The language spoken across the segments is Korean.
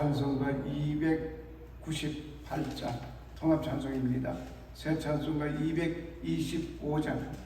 찬송가 298장 통합 찬송입니다. 새 찬송가 225장.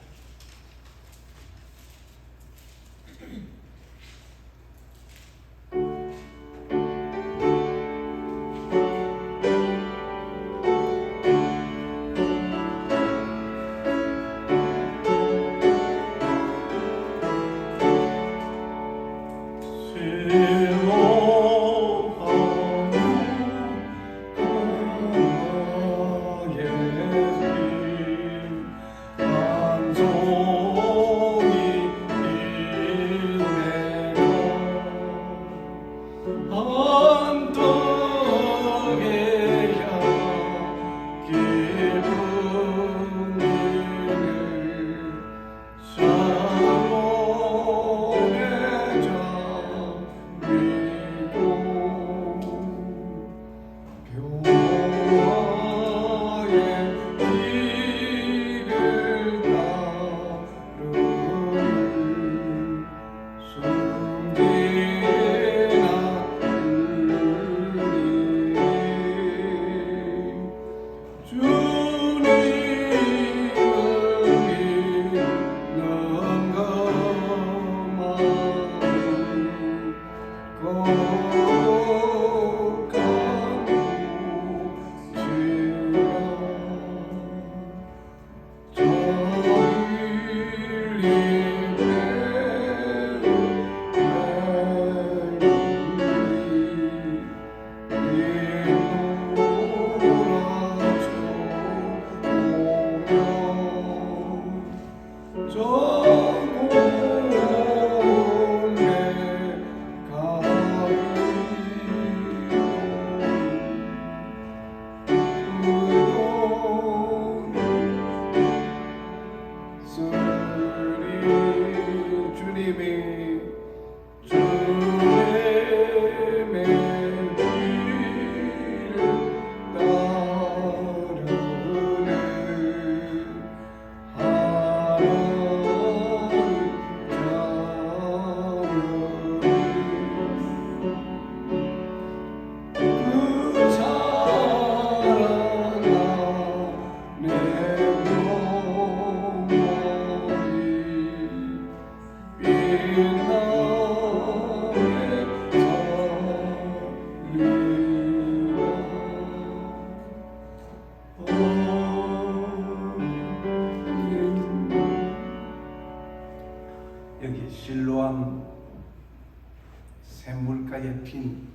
핀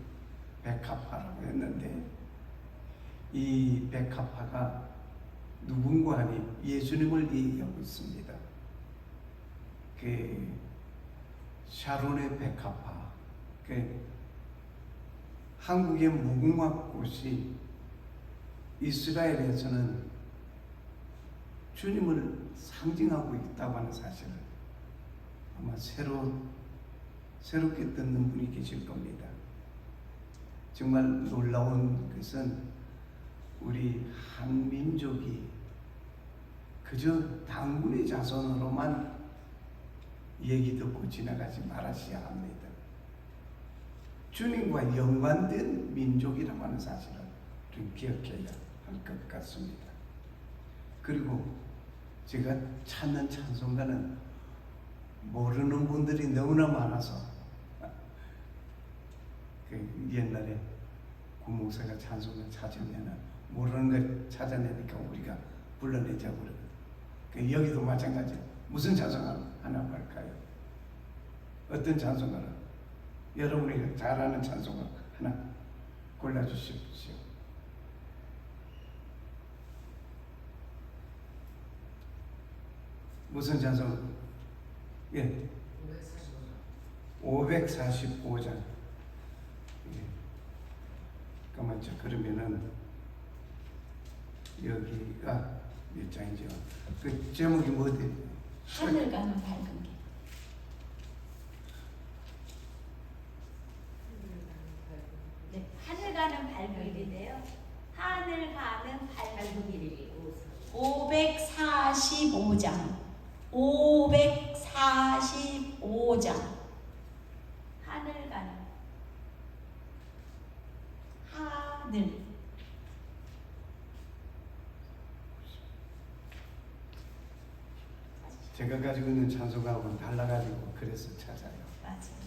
백합화라고 했는데, 이 백합화가 누군가 하니 예수님을 얘기하고 있습니다. 그 샤론의 백합화, 그 한국의 무궁화꽃이 이스라엘에서는 주님을 상징하고 있다고 하는 사실을 아마 새롭게 듣는 분이 계실 겁니다. 정말 놀라운 것은 우리 한민족이 그저 당군의 자손으로만 얘기 듣고 지나가지 말아셔야 합니다. 주님과 연관된 민족이라고 하는 사실을 좀 기억해야 할 것 같습니다. 그리고 제가 찾는 찬송가는 모르는 분들이 너무나 많아서, 그 옛날에 구목사가 찬송을 찾으면 모르는 걸 찾아내니까 우리가 불러내자고 그러거든요. 여기도 마찬가지예요. 무슨 찬송가 하나 할까요? 어떤 찬송가를? 여러분이 잘 아는 찬송가 하나 골라주십시오. 무슨 찬송? 예. 545장. 예. 잠깐만요. 그러면은 여기가 몇 장이죠? 그 제목이 뭐지? 하늘 가는 밝은 길. 네, 하늘 가는 밝은 길인데요. 하늘 가는 밝은 길. 545장. 545장. 하늘 가는 하늘. 제가 가지고 있는 찬송가하고는 달라가지고 그래서 찾아요. 맞아요.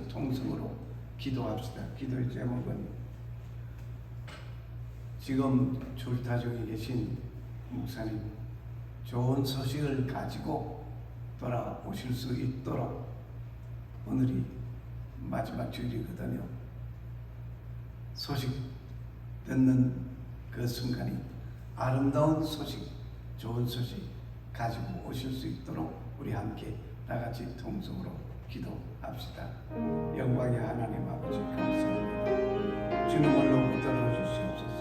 같이 통성으로 기도합시다. 기도의 제목은 지금 출타 중에 계신 목사님 좋은 소식을 가지고 돌아오실 수 있도록, 오늘이 마지막 주일이거든요. 소식 듣는 그 순간이 아름다운 소식, 좋은 소식 가지고 오실 수 있도록 우리 함께 다같이 통성으로 기도합시다. 영광의 하나님 아버지 감사합니다. 주님을 붙들어 주시옵소서.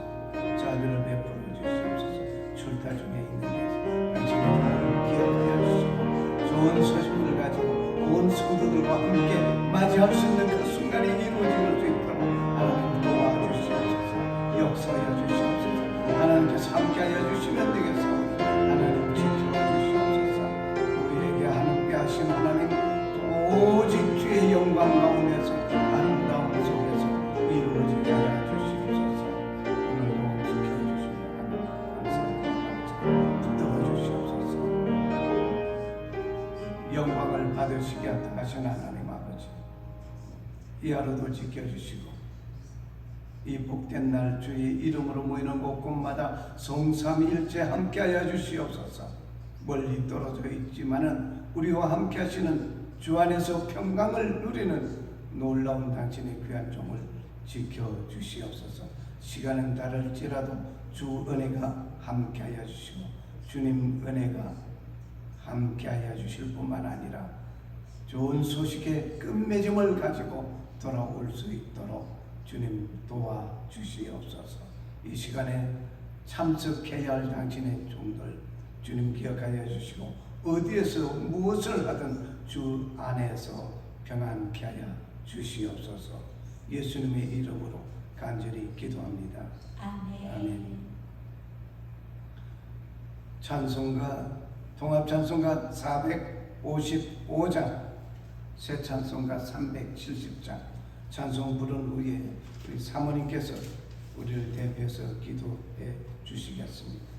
자비를 베풀어 주시옵소서. 출타 중에 있는 당신의 기억하여 주시고 좋은 소식을 가지고 온 성도들과 함께 맞이할 수 있는 그 순간이 이루어질 수 있도록 하나님 도와주시옵소서. 역사하여 주시옵소서. 하나님께서 함께하여 주시면 되겠사오니 하나님 지켜주시옵소서. 우리에게 함께 하신 하나님 오직 주의 영광 가운데서 아름다운 속에서 이루어지게 하여 주시옵소서. 오늘도 지켜주시며 감사합니다. 붙들어 주시옵소서. 영광을 받으시게 하신 하나님 아버지, 이 하루도 지켜주시고 이 복된 날 주의 이름으로 모이는 곳곳마다 성삼일째 함께하여 주시옵소서. 멀리 떨어져 있지만은 우리와 함께 하시는 주 안에서 평강을 누리는 놀라운 당신의 귀한 종을 지켜주시옵소서. 시간은 다를지라도 주 은혜가 함께하여 주시고 주님 은혜가 함께하여 주실 뿐만 아니라 좋은 소식의 끝맺음을 가지고 돌아올 수 있도록 주님 도와주시옵소서. 이 시간에 참석해야 할 당신의 종들 주님 기억하여 주시고 어디에서 무엇을 하든 주 안에서 평안케 하여 주시옵소서. 예수님의 이름으로 간절히 기도합니다. 아멘. 아멘. 찬송가, 통합찬송가 455장, 새 찬송가 370장 찬송 부른 후에 우리 사모님께서 우리를 대표해서 기도해 주시겠습니다.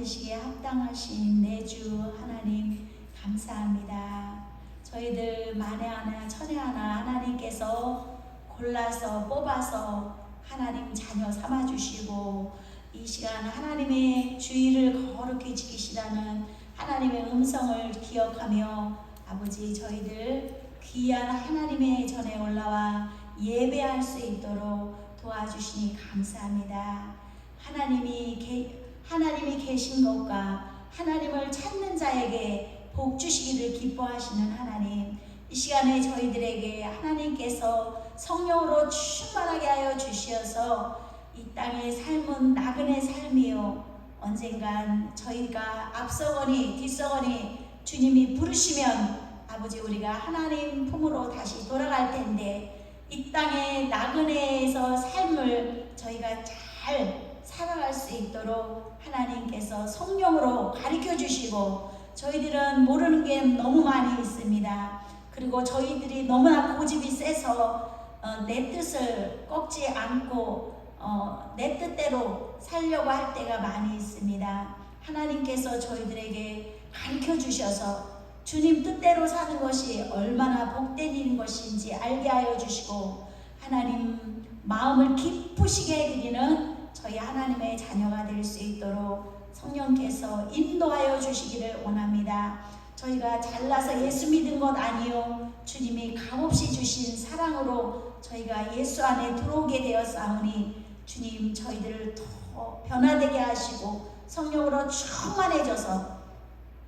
되시기에 합당하신 내주 하나님 감사합니다. 저희들 만에 하나 천에 하나 하나님께서 골라서 뽑아서 하나님 자녀 삼아주시고 이 시간 하나님의 주의를 거룩히 지키시라는 하나님의 음성을 기억하며 아버지 저희들 귀한 하나님의 전에 올라와 예배할 수 있도록 도와주시니 감사합니다. 하나님이 계신 것과 하나님을 찾는 자에게 복 주시기를 기뻐하시는 하나님, 이 시간에 저희들에게 하나님께서 성령으로 충만하게 하여 주시어서 이 땅의 삶은 나그네 삶이요 언젠간 저희가 앞서거니 뒤서거니 주님이 부르시면 아버지 우리가 하나님 품으로 다시 돌아갈 텐데 이 땅의 나그네에서 삶을 저희가 잘 살아갈 수 있도록 하나님께서 성령으로 가르쳐 주시고 저희들은 모르는 게 너무 많이 있습니다. 그리고 저희들이 너무나 고집이 세서 내 뜻을 꺾지 않고 내 뜻대로 살려고 할 때가 많이 있습니다. 하나님께서 저희들에게 가르쳐 주셔서 주님 뜻대로 사는 것이 얼마나 복된 일인 것인지 알게 하여 주시고 하나님 마음을 기쁘시게 해드리는 저희 하나님의 자녀가 될 수 있도록 성령께서 인도하여 주시기를 원합니다. 저희가 잘나서 예수 믿은 것 아니요 주님이 값없이 주신 사랑으로 저희가 예수 안에 들어오게 되었사오니 주님 저희들을 더 변화되게 하시고 성령으로 충만해져서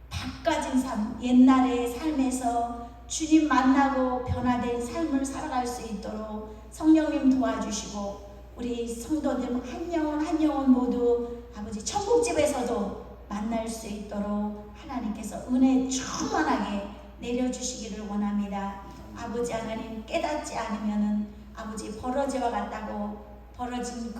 바꿔진 삶, 옛날의 삶에서 주님 만나고 변화된 삶을 살아갈 수 있도록 성령님 도와주시고 우리 성도들 한 영혼 한 영혼 모두 아버지 천국집에서도 만날 수 있도록 하나님께서 은혜 충만하게 내려주시기를 원합니다. 아버지 하나님 깨닫지 않으면은 아버지 버러지와 같다고 벌어진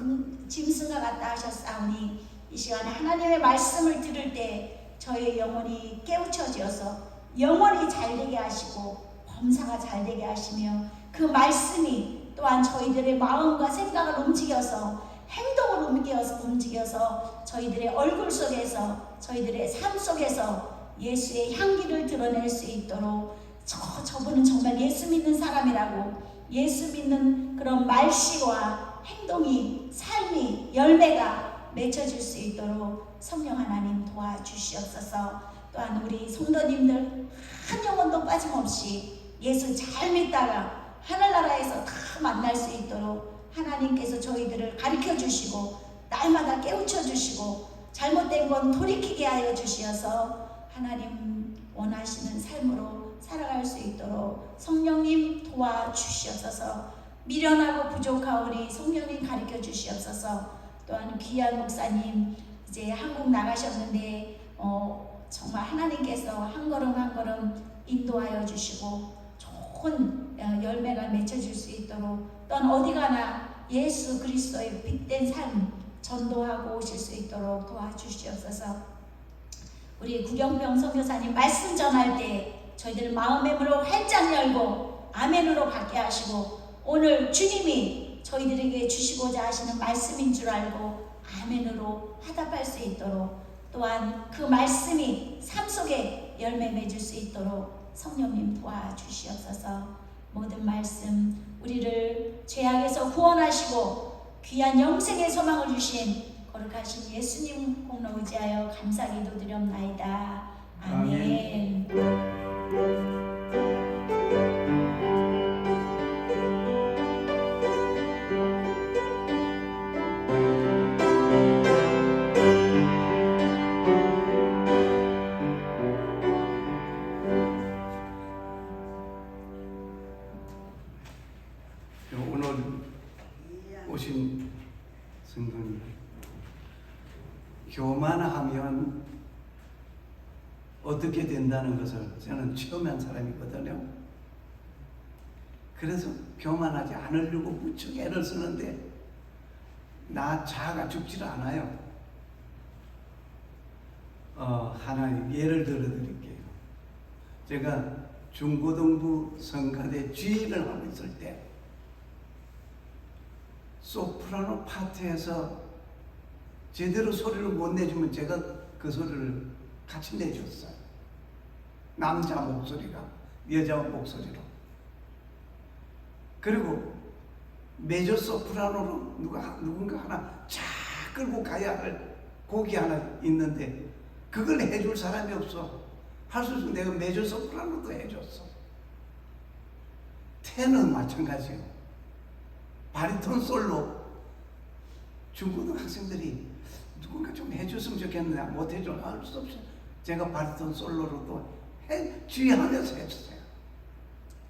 짐승과 같다 하셨사오니 이 시간에 하나님의 말씀을 들을 때 저의 영혼이 깨우쳐져서 영혼이 잘되게 하시고 범사가 잘되게 하시며 그 말씀이 또한 저희들의 마음과 생각을 움직여서 행동을 움직여서 저희들의 얼굴 속에서 저희들의 삶 속에서 예수의 향기를 드러낼 수 있도록 저분은 정말 예수 믿는 사람이라고 예수 믿는 그런 말씨와 행동이 삶이 열매가 맺혀질 수 있도록 성령 하나님 도와주시옵소서. 또한 우리 성도님들 한 영혼도 빠짐없이 예수 잘 믿다가 하늘나라에서 다 만날 수 있도록 하나님께서 저희들을 가르쳐 주시고 날마다 깨우쳐 주시고 잘못된 건 돌이키게 하여 주시어서 하나님 원하시는 삶으로 살아갈 수 있도록 성령님 도와주시옵소서. 미련하고 부족하오니 성령님 가르쳐 주시옵소서. 또한 귀한 목사님 이제 한국 나가셨는데 정말 하나님께서 한 걸음 한 걸음 인도하여 주시고 좋은 열매가 맺혀질 수 있도록 또한 어디 가나 예수 그리스도의 빛된 삶 전도하고 오실 수 있도록 도와주시옵소서. 우리 구경병 선교사님 말씀 전할 때 저희들 마음의 문을 활짝 열고 아멘으로 받게 하시고 오늘 주님이 저희들에게 주시고자 하시는 말씀인 줄 알고 아멘으로 화답할 수 있도록 또한 그 말씀이 삶 속에 열매 맺을 수 있도록 성령님 도와주시옵소서. 모든 말씀 우리를 죄악에서 구원하시고 귀한 영생의 소망을 주신 거룩하신 예수님 공로 의지하여 감사 기도드렸나이다. 아멘. 오늘 오신 성도님, 교만하면 어떻게 된다는 것을 저는 체험한 사람이거든요. 그래서 교만하지 않으려고 무척 애를 쓰는데 나 자아가 죽질 않아요. 하나 예를 들어 드릴게요. 제가 중고등부 성가대 지휘를 하고 있을 때 소프라노 파트에서 제대로 소리를 못 내주면 제가 그 그 소리를 같이 내줬어요. 남자 목소리가 여자 목소리로. 그리고 메조 소프라노로 누군가 하나 쫙 끌고 가야 할 곡이 하나 있는데 그걸 해줄 사람이 없어. 할 수 있으면 내가 메조 소프라노도 해줬어. 테너는 마찬가지요. 바리톤 솔로 중고등학생들이 누군가 좀 해줬으면 좋겠는데 못 해줘. 할 수 없이 제가 바리톤 솔로로도 주의하면서 해줬어요.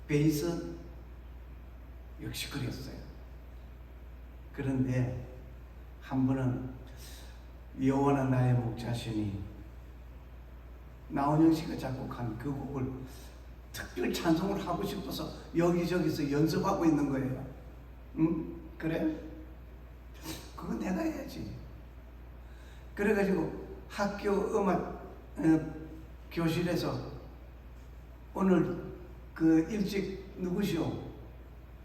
베이스 역시 그랬어요. 그런데 한 번은 여호와는 나의 목자시니 나훈영 씨가 작곡한 그 곡을 특별 찬송을 하고 싶어서 여기저기서 연습하고 있는 거예요. 응? 그래? 그건 내가 해야지. 그래가지고 학교 음악 교실에서 오늘 그 일찍 누구시오?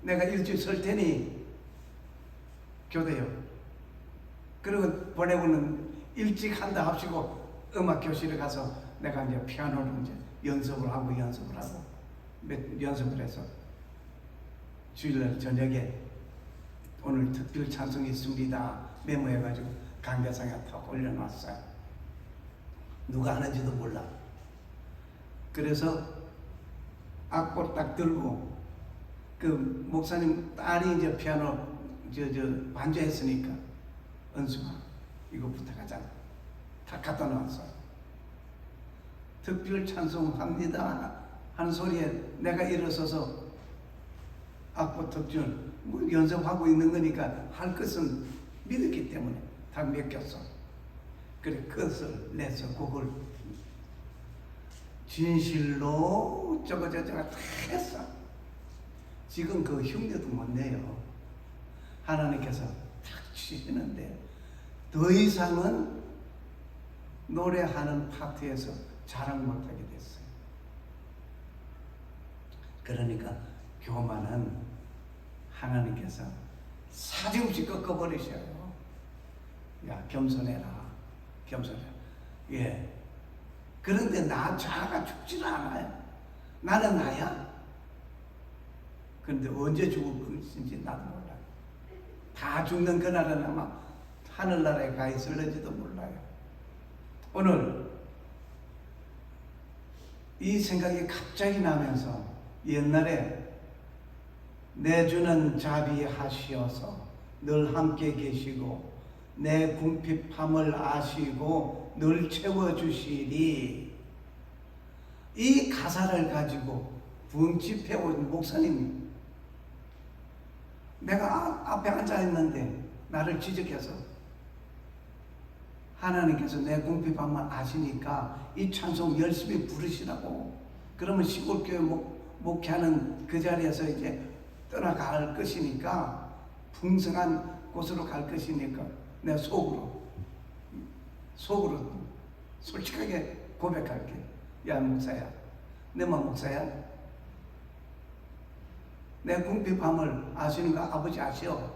내가 일찍 설 테니 교대요. 그리고 보내고는 일찍 한다 합시고 음악 교실에 가서 내가 이제 피아노를 이제 연습을 하고 연습을 해서 주일날 저녁에 오늘 특별 찬송이 있습니다 메모해가지고 강좌상에 탁 올려놨어요. 누가 하는지도 몰라. 그래서 악보 딱 들고 그 목사님 딸이 이제 피아노 반주했으니까 은수가 이거 부탁하자. 다 갖다 놨어요. 특별 찬송합니다 하는 소리에 내가 일어서서 악보 특별 연습하고 있는 거니까 할 것은 믿었기 때문에 다 맡겼어. 그래 그것을 내서 그걸 진실로 저거 다 했어. 지금 그 흉내도 못 내요. 하나님께서 탁 주시는데 더 이상은 노래하는 파트에서 자랑 못하게 됐어요. 그러니까 교만은 하나님께서 사정없이 꺾어버리셔요. 야 겸손해라. 예. 그런데 자아가 죽지는 않아요. 나는 나야. 그런데 언제 죽을 것인지 나도 몰라요. 다 죽는 그날은 아마 하늘나라에 가 있을는지도 몰라요. 오늘 이 생각이 갑자기 나면서 옛날에 내 주는 자비하시어서 늘 함께 계시고 내 궁핍함을 아시고 늘 채워주시리, 이 가사를 가지고 분집해 온 목사님이 내가 앞에 앉아있는데 나를 지적해서 하나님께서 내 궁핍함을 아시니까 이 찬송 열심히 부르시라고. 그러면 시골교회 목회하는 그 자리에서 이제 떠나갈 것이니까, 풍성한 곳으로 갈 것이니까 내가 속으로 솔직하게 고백할게. 야 목사야, 내만 목사야? 내 궁핍함을 아시는 거 아버지 아시오?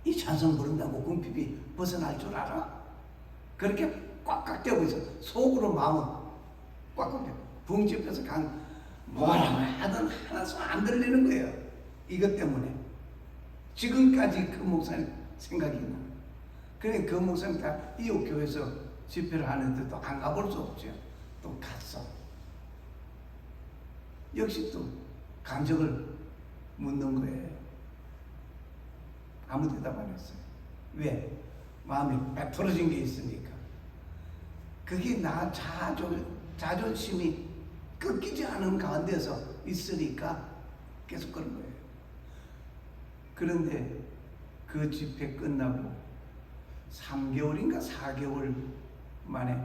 이 찬송 부른다고 궁핍이 벗어날 줄 알아? 그렇게 꽉꽉 떼고 있어. 속으로 마음은 꽉꽉 떼고 붕집해서 뭐라 하든 하나도 안 들리는 거예요. 이것 때문에 지금까지 그 목사님 생각이 나. 그러니까 그 목사님 다 이웃 교회에서 집회를 하는데 또 안 가볼 수 없죠. 또 갔어. 역시 또 간적을 묻는 거예요. 아무 대답 안 했어요. 왜? 마음이 배틀어진 게 있으니까. 그게 나 자존심이 꺾이지 않은 가운데서 있으니까 계속 그런 거예요. 그런데 그 집회 끝나고 3개월인가 4개월 만에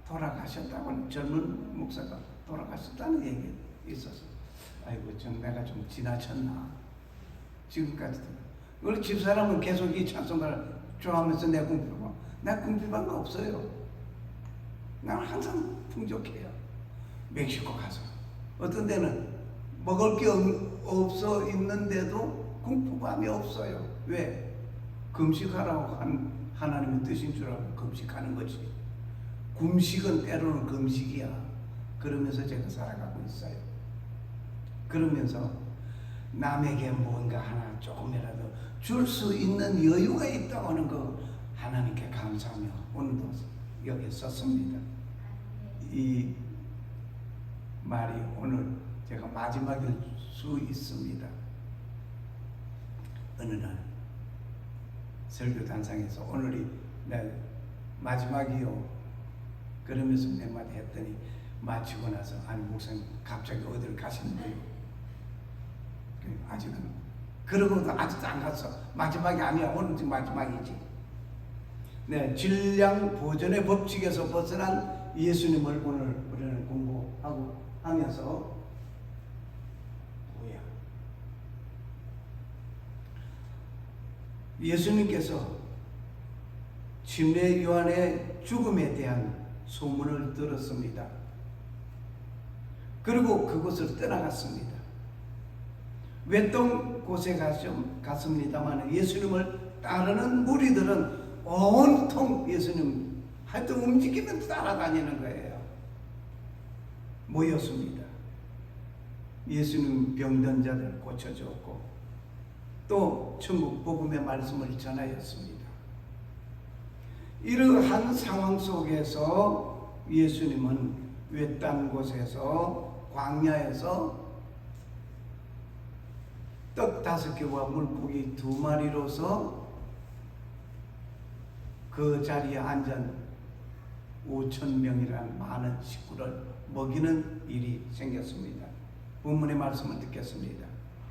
돌아가셨다고, 젊은 목사가 돌아가셨다는 얘기 있어서, 아이고 내가 좀 지나쳤나 지금까지도. 우리 집사람은 계속 이 찬송가를 좋아하면서 내 궁핍한 거 없어요. 나는 항상 풍족해요. 멕시코 가서 어떤 데는 먹을 게 없어 있는데도 궁핍함이 없어요. 왜? 금식하라고 한 하나님의 뜻인 줄 알고 금식하는 거지. 금식은 때로는 금식이야. 그러면서 제가 살아가고 있어요. 그러면서 남에게 뭔가 하나 조금이라도 줄 수 있는 여유가 있다고 하는 거 하나님께 감사하며 오늘도 여기 썼습니다. 이 말이 오늘 제가 마지막일 수 있습니다. 어느 날 설교단상에서 오늘이 내 마지막이요. 그러면서 몇 마디 했더니 마치고 나서 아니 목사님 갑자기 어디를 가시는 거예요? 아직은 그러고도 아직도 안 갔어. 마지막이 아니야. 오늘 지금 마지막이지. 네, 질량 보존의 법칙에서 벗어난 예수님을 오늘 우리는 공부하고 하면서 뭐야? 예수님께서 침례 요한의 죽음에 대한 소문을 들었습니다. 그리고 그곳을 떠나갔습니다. 외딴 곳에 갔습니다만 예수님을 따르는 무리들은 온통 예수님 하여튼 움직이면 따라다니는 거예요. 모였습니다. 예수님 병든 자들 고쳐주었고 또 천국 복음의 말씀을 전하였습니다. 이러한 상황 속에서 예수님은 외딴 곳에서 광야에서 떡 5개와 물고기 2마리로서 그 자리에 앉은 5,000명이라는 많은 식구를 먹이는 일이 생겼습니다. 본문의 말씀을 듣겠습니다.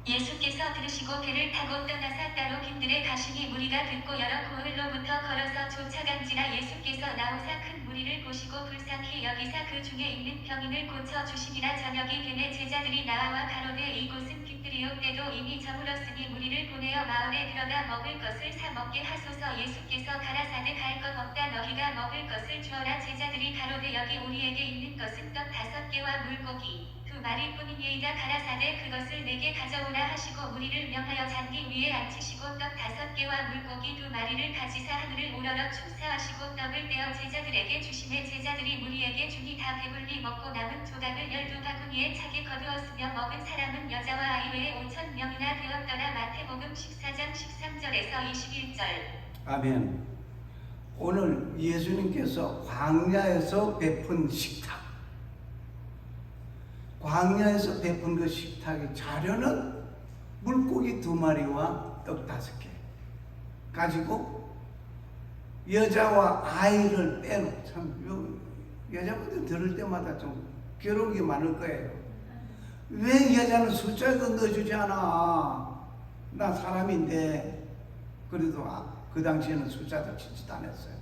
예수께서 들으시고 배를 타고 떠나사 따로 빈들에 가시니 무리가 듣고 여러 고을로부터 걸어서 쫓아간지라 예수께서 나오사 큰 무리를 보시고 불쌍히 여기사 그 중에 있는 병인을 고쳐주시니라. 저녁이 되매 제자들이 나와 가로되 이곳은 깃들이요 때도 이미 저물었으니 무리를 보내어 마을에 들어가 먹을 것을 사 먹게 하소서. 예수께서 가라사대 갈 것 없다. 너희가 먹을 것을 주어라. 제자들이 가로되 여기 우리에게 있는 것은 떡 5개와 물고기 2마리뿐이니이다. 가라사대 그것을 내게 가져오라 하시고 무리를 명하여 잔디 위에 앉히시고 떡 5개와 물고기 2마리를 가지사 하늘을 우러러 축사하시고 떡을 떼어 제자들에게 주시매 제자들이 무리에게 주니 다 배불리 먹고 남은 조각을 12바구니에 차게 거두었으며 먹은 사람은 여자와 아이 외에 5,000명이나 되었더라. 마태복음 14장 13절에서 21절. 아멘. 오늘 예수님께서 광야에서 베푼 식탁, 광야에서 베푼 그 식탁의 자료는 물고기 2마리와 떡 5개 가지고 여자와 아이를 빼놓고, 참 여자분들 들을 때마다 좀 괴로운 게 많을 거예요. 왜 여자는 숫자도 넣어주지 않아? 나 사람인데. 그래도 그 당시에는 숫자도 짓지도 않았어요.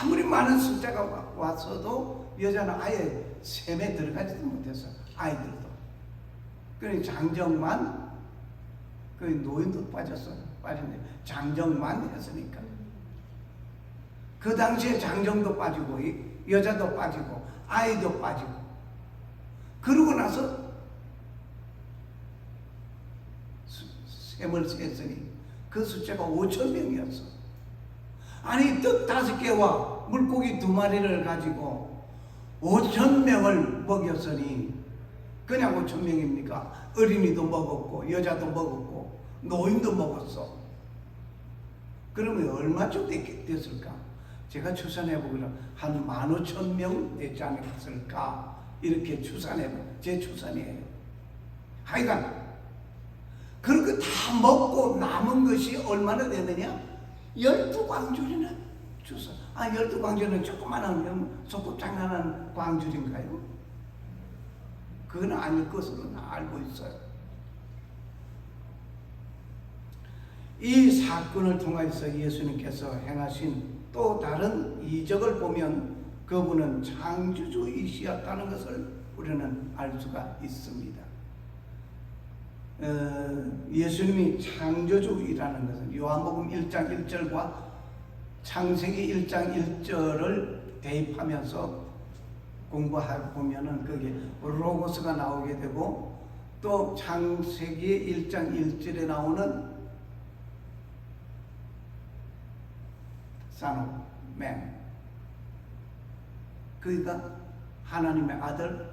아무리 많은 숫자가 왔어도 여자는 아예 셈에 들어가지도 못했어. 아이들도. 그러니 장정만, 그 노인도 빠졌어요. 빠졌네. 장정만 했으니까. 그 당시에 장정도 빠지고 여자도 빠지고 아이도 빠지고. 그러고 나서 셈을 셌으니 그 숫자가 5,000명이었어. 아니 떡 5개와 물고기 2마리를 가지고 5,000명을 먹였으니 그냥 5,000명입니까? 어린이도 먹었고 여자도 먹었고 노인도 먹었어. 그러면 얼마쯤 됐을까? 제가 추산해보기로 한 15,000명 되지 않았을까? 이렇게 제 추산이에요. 하여간 그렇게 다 먹고 남은 것이 얼마나 되느냐? 12광줄이나 주서. 12광줄은 조그마한 소꿉장난한 광줄인가요? 그건 아닐 것으로 알고 있어요. 이 사건을 통해서 예수님께서 행하신 또 다른 이적을 보면 그분은 창조주이시었다는 것을 우리는 알 수가 있습니다. 예수님이 창조주이라는 것은 요한복음 1장 1절과 창세기 1장 1절을 대입하면서 공부하고 보면은 그게 로고스가 나오게 되고 또 창세기 1장 1절에 나오는 Son of Man, 그러니까 하나님의 아들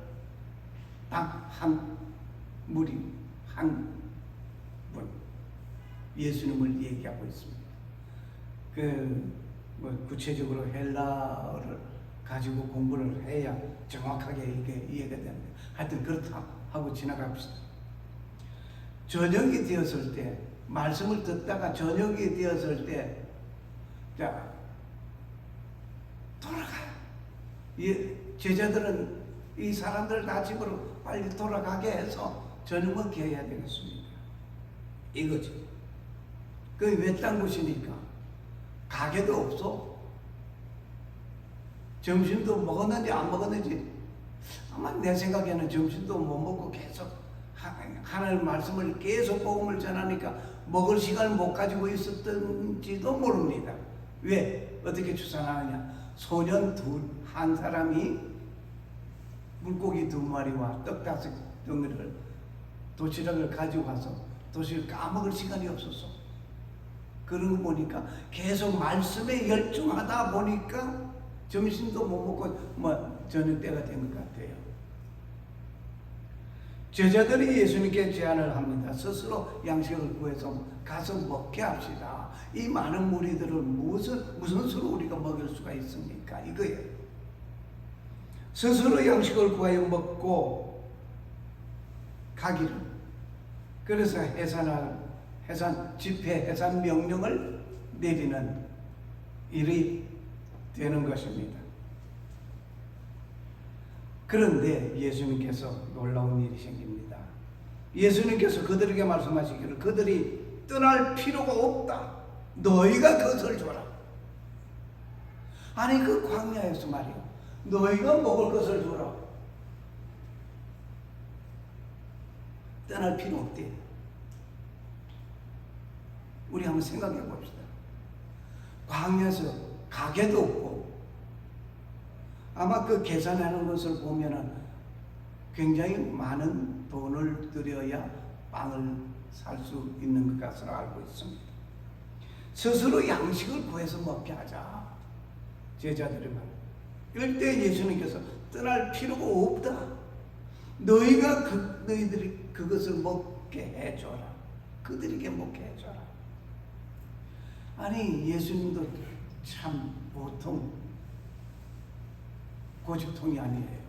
딱 한 무리 한 분 예수님을 얘기하고 있습니다. 구체적으로 헬라어를 가지고 공부를 해야 정확하게 이게 이해가 됩니다. 하여튼 그렇다 하고 지나갑시다. 저녁이 되었을 때, 말씀을 듣다가 저녁이 되었을 때, 자, 돌아가요. 제자들은 이 사람들 다 집으로 빨리 돌아가게 해서 저녁 먹게 해야 되겠습니까? 이거지. 그 외딴 곳이니까 가게도 없어. 점심도 먹었는지 안 먹었는지 아마 내 생각에는 점심도 못 먹고 계속 하나님 말씀을 계속 복음을 전하니까 먹을 시간을 못 가지고 있었던지도 모릅니다. 왜? 어떻게 추산하느냐? 소년 한 사람이 물고기 2마리와 떡 5덩이를 도시락을 가지고 와서 도시락을 까먹을 시간이 없었어. 그런 거 보니까 계속 말씀에 열중하다 보니까 점심도 못 먹고 저녁 때가 된 것 같아요. 제자들이 예수님께 제안을 합니다. 스스로 양식을 구해서 가서 먹게 합시다. 이 많은 무리들을 무슨 수로 우리가 먹일 수가 있습니까? 이거예요. 스스로 양식을 구하여 먹고 가기를. 그래서 해산 명령을 내리는 일이 되는 것입니다. 그런데 예수님께서 놀라운 일이 생깁니다. 예수님께서 그들에게 말씀하시기를 그들이 떠날 필요가 없다. 너희가 그것을 줘라. 아니 그 광야에서 말이야. 너희가 먹을 것을 줘라. 떠날 필요 없대. 우리 한번 생각해 봅시다. 광야에서 가게도 없고 아마 그 계산하는 것을 보면은 굉장히 많은 돈을 들여야 빵을 살 수 있는 것 것으로 알고 있습니다. 스스로 양식을 구해서 먹게 하자. 제자들이 말. 이럴 때 예수님께서 떠날 필요가 없다. 너희들이 그것을 먹게 해줘라. 그들에게 먹게 해줘라. 아니 예수님도 참 보통 고집통이 아니에요.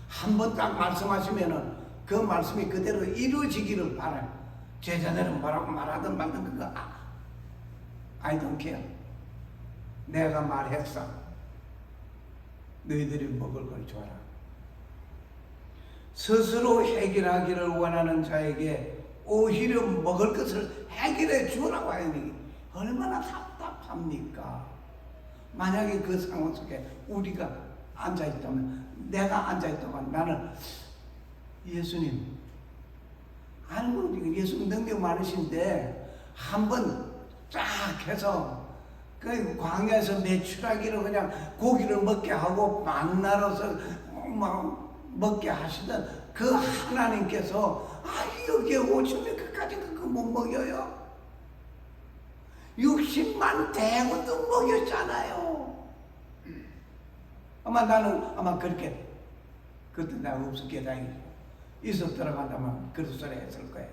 한 번 딱 말씀하시면은 그 말씀이 그대로 이루어지기를 바라요. 제자들은 뭐라고 말하든 말든 그거 I don't care. 내가 말했어. 너희들이 먹을 걸 줘라. 스스로 해결하기를 원하는 자에게 오히려 먹을 것을 해결해 주라고 하니 얼마나 답답합니까? 만약에 그 상황 속에 우리가 앉아있다면, 내가 앉아있다면 나는 예수님, 아니 예수님 능력 많으신데 한번 쫙 해서 그 광야에서 매출하기를 그냥 고기를 먹게 하고 만나로서 먹게 하시던 그 하나님께서 여기에 오시면 그까지 그거 못 먹여요. 60만 대군도 먹였잖아요. 나는 그렇게 그때 내가 없었기에 다행이죠. 있었더라고 한다면 그런 소리 했을 거예요.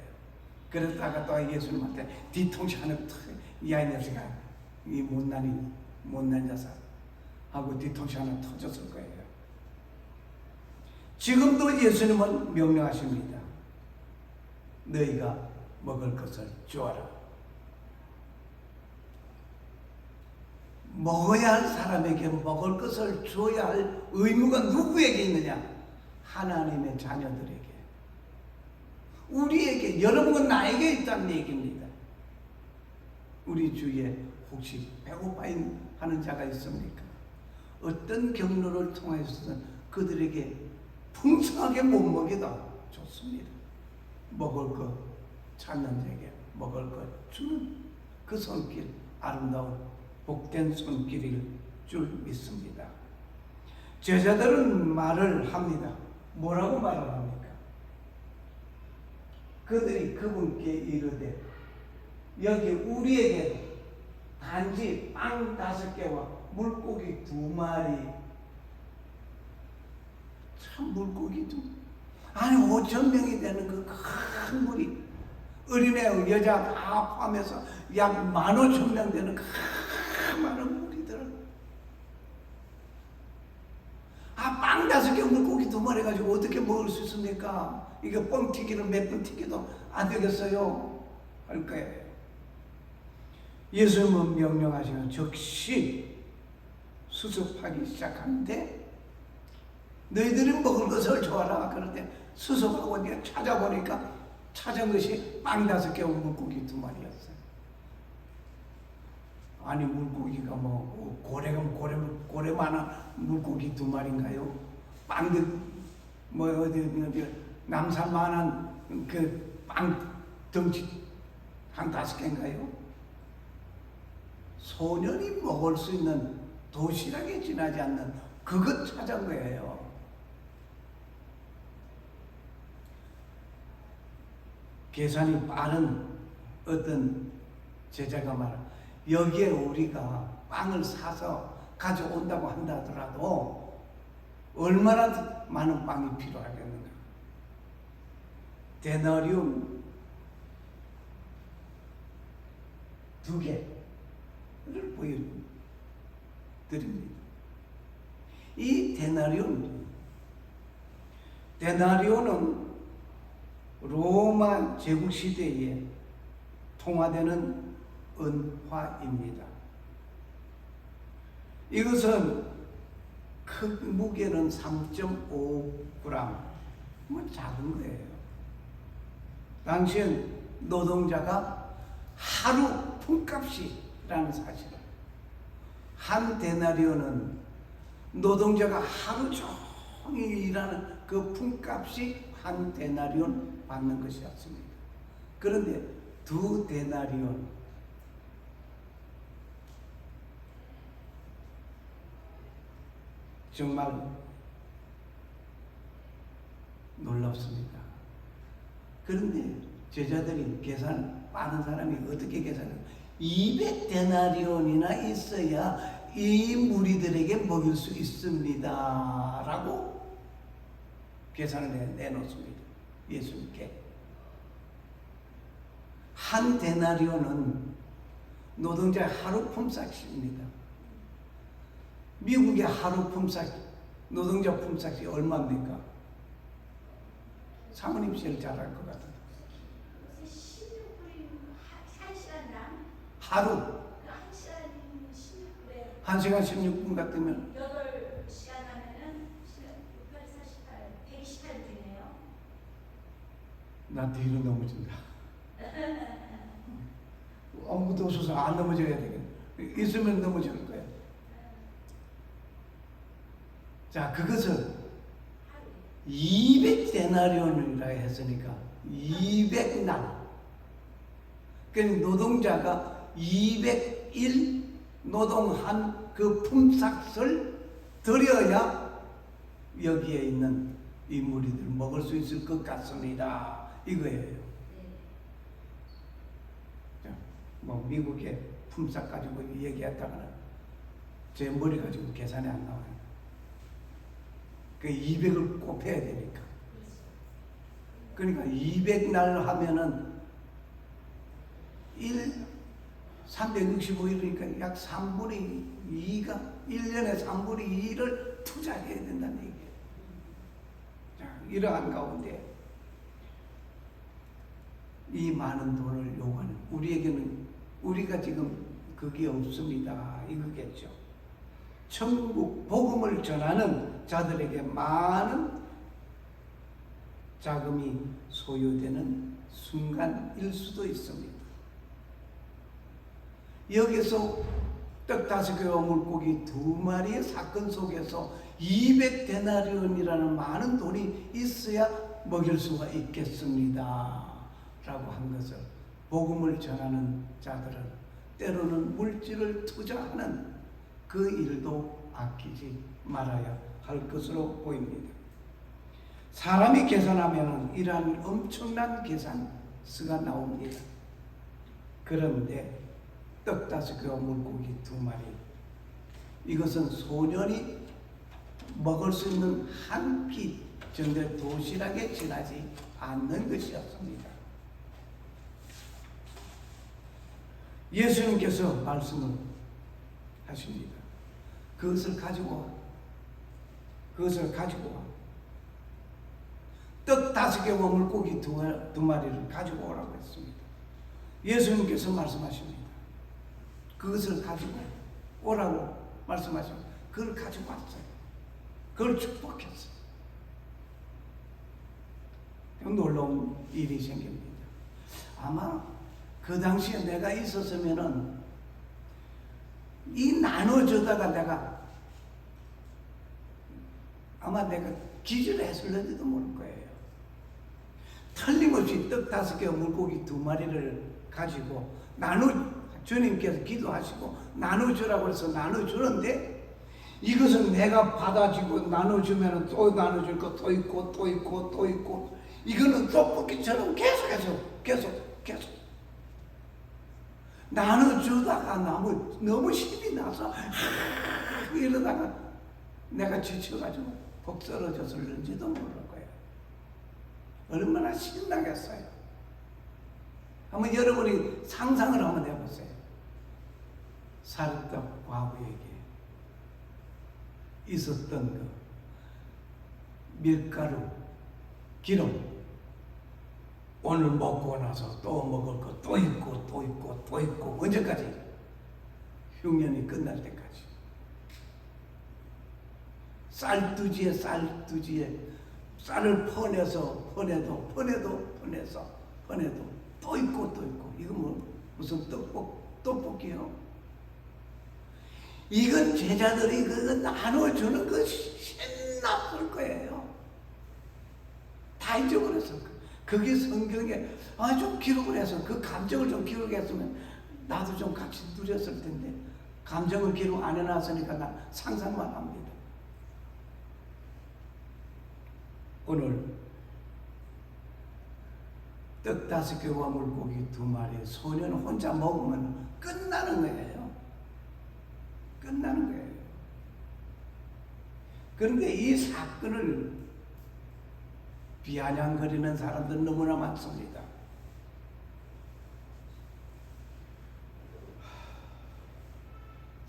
그러다가 또 예수님한테 뒤통수 하나 야 이 녀석아 이 못난 자사 하고 뒤통수 하나 터졌을 거예요. 지금도 예수님은 명령하십니다. 너희가 먹을 것을 주어라. 먹어야 할 사람에게 먹을 것을 줘야 할 의무가 누구에게 있느냐? 하나님의 자녀들에게. 우리에게, 여러분은 나에게 있다는 얘기입니다. 우리 주위에 혹시 배고파 하는 자가 있습니까? 어떤 경로를 통해서든 그들에게 풍성하게 못 먹여도 좋습니다. 먹을 것 찾는 자에게 먹을 것 주는 그 손길, 아름다운 복된 손길일 줄 믿습니다. 제자들은 말을 합니다. 뭐라고 말을 합니까? 그들이 그분께 이르되 여기 우리에게 단지 빵 5개와 물고기 2마리 참 물고기도 아니 5천 명이 되는 그 큰 물이 어린애 여자 다 포함해서 약 15,000명 되는 그 많은 물이들. 빵 5개 물고기 2마리 가지고 어떻게 먹을 수 있습니까? 이게 뻥튀기를 몇 번 튀겨도 안 되겠어요? 할 거예요. 예수님은 명령하시는 즉시 수습하기 시작하는데 너희들이 먹을 것을 줘라. 그런데 수습하고 이제 찾아보니까 찾은 것이 빵 5개 물고기 2마리였어요. 아니 물고기가 뭐 고래만한 물고기 2마리인가요? 빵 뭐 어디 남산만한 그 빵 덩치 한 5개인가요? 소년이 먹을 수 있는 도시락에 지나지 않는 그것 찾은 거예요. 계산이 빠른 어떤 제자가 말하 여기에 우리가 빵을 사서 가져온다고 한다 하더라도 얼마나 많은 빵이 필요하겠는가. 데나리움 2개를 보여드립니다. 이 데나리온은 로마 제국 시대에 통화되는 은화입니다. 이것은 큰 무게는 3.5g, 뭐 작은 거예요. 당시엔 노동자가 하루 품값이라는 사실을, 한 데나리온은 노동자가 하루 종일 일하는 그 품값이 한 데나리온 받는 것이었습니다. 그런데 2 데나리온, 정말 놀랍습니다. 그런데 제자들이 계산 빠른 사람이 어떻게 계산해요? 200데나리온이나 있어야 이 무리들에게 먹일 수 있습니다 라고 계산을 내놓습니다. 예수님께. 한 데나리온은 노동자 하루 품삯입니다. 미국의 하루 품삯, 노동자 품삯이 얼마입니까? 사모님 제일 잘 알 것 같아요. 16불이 1시간당? 하루. 1시간 16분 같으면 8시간 하면은 6, 8, 48, 128분이네요. 나 뒤로 넘어진다. 아무것도 없어서 안 넘어져야 되겠네. 있으면 넘어질 거야. 자, 그것을 200데나리온이라 했으니까 200날. 그러니까 노동자가 200일 노동한 그 품삯을 드려야 여기에 있는 이 무리들 먹을 수 있을 것 같습니다. 이거예요. 자, 뭐 미국의 품삯 가지고 얘기했다가는 제 머리 가지고 계산이 안 나와요. 그 200을 곱해야 되니까. 그러니까 200날 하면은 365일이니까 약 3분의 2가 1년에 3분의 2를 투자해야 된다는 얘기예요. 자, 이러한 가운데 이 많은 돈을 요구하는 우리에게는 우리가 지금 그게 없습니다. 이거겠죠. 천국 복음을 전하는 자들에게 많은 자금이 소요되는 순간일 수도 있습니다. 여기서 떡 5개와 물고기 2마리의 사건 속에서 200데나리온이라는 많은 돈이 있어야 먹일 수가 있겠습니다 라고 한 것을 복음을 전하는 자들은 때로는 물질을 투자하는 그 일도 아끼지 말아야 할 것으로 보입니다. 사람이 계산하면 이러한 엄청난 계산수가 나옵니다. 그런데 떡 5개와 물고기 2마리, 이것은 소년이 먹을 수 있는 한 끼 그런데 도시락에 지나지 않는 것이었습니다. 예수님께서 말씀을 하십니다. 그것을 가지고 와. 그것을 가지고 와. 떡 5개와 물고기 2마리를 가지고 오라고 했습니다. 예수님께서 말씀하십니다. 그것을 가지고 오라고 말씀하십니다. 그걸 가지고 왔어요. 그걸 축복했어요. 놀라운 일이 생깁니다. 아마 그 당시에 내가 있었으면은 이 나눠주다가 내가 아마 내가 기절했을는지도 모를 거예요. 틀림없이 떡 5개와 물고기 2마리를 가지고 주님께서 기도하시고 나눠주라고 해서 나눠주는데, 이것은 내가 받아주고 나눠주면 또 나눠줄 거 또 있고 또 있고 또 있고, 이거는 떡볶이처럼 계속 나눠주다가 너무 힘이 나서 이러다가 내가 지쳐가지고 복 쓰러졌을는지도 모를 거예요. 얼마나 신나겠어요. 한번 여러분이 상상을 한번 해보세요. 살떡 과부에게 있었던 그 밀가루, 기름, 오늘 먹고 나서 또 먹을 거 또 있고 또 있고 또 있고, 언제까지? 흉년이 끝날 때까지. 쌀두지에 쌀을 퍼내서 퍼내도 또 있고 또 있고. 이거 무슨 떡볶이요? 이건 제자들이 그거 나눠주는 거 신났을 거예요. 다 잊어버렸을 거예요. 그게 성경에 좀 기록을 해서 그 감정을 좀 기록했으면 나도 좀 같이 누렸을 텐데, 감정을 기록 안 해놨으니까 나 상상만 합니다. 오늘 떡 5개와 물고기 2마리 소년 혼자 먹으면 끝나는 거예요. 끝나는 거예요. 그런데 이 사건을 비아냥거리는 사람들 너무나 많습니다.